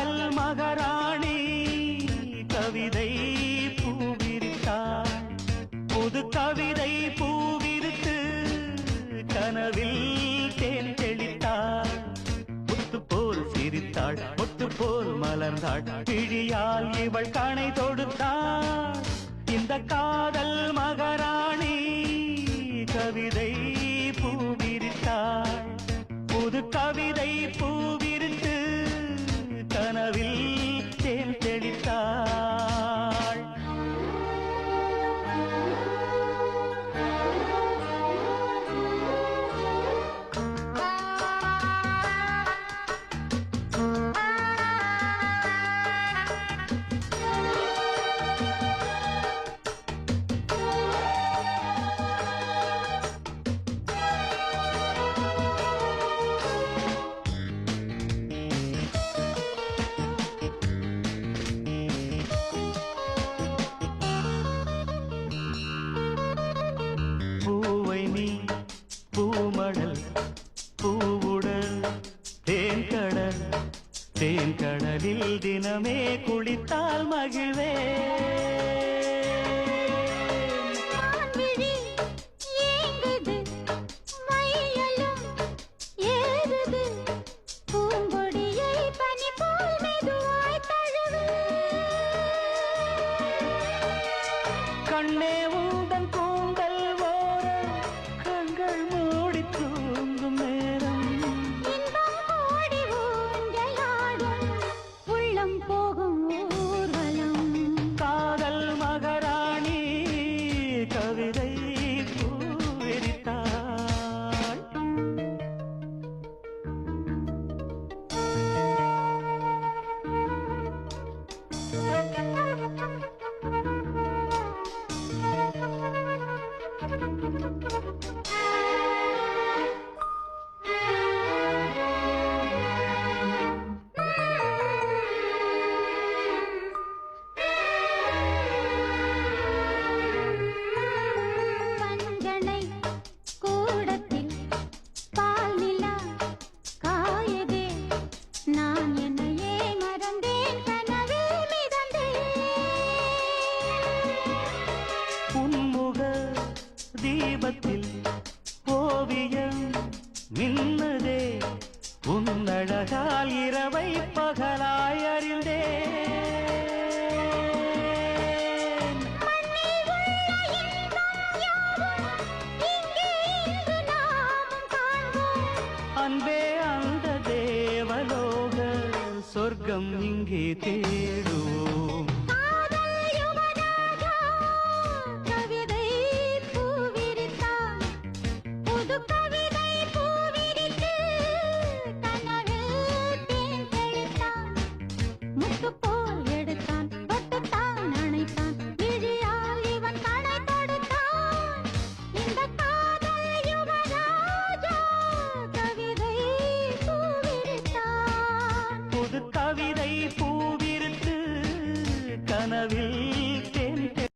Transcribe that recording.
காதல் மகாராணி கவிதை பூவிரித்தாள். புது கவிதை பூவிரித்து கனவில் தேன் தெளித்தாள். முத்து போல் சிரித்தாள், முத்து போல் மலர்ந்தாள். பிழியால் இவள் கணை தொடுத்தாள். இந்த காதல் மகாராணி கவிதை பூவிரித்தாள். புது கவிதை பூவிரித்து கனவில் தேன் தெளித்தாள். பூமடல் பூவுடல் தேன்கடல் தேன்கடலில் தினமே குளித்தால் மகிழ்வே. கண்ணே உந்தன் கூந்தல் ஓர கண்கள் மூடி தூங்கும் நேரம் உள்ளம் போகும் ஊர்வலம். காதல் மகாராணி கவிதை பூவிரித்தாள். தீபத்தில் ஓவியம் மின்னதே உன்னழகால் இரவை பகலாய் அறிந்தே. அன்பே அந்த தேவலோக சொர்க்கம் இங்கே தேடுவோம். கவிதை பூவிரித்து கனவில்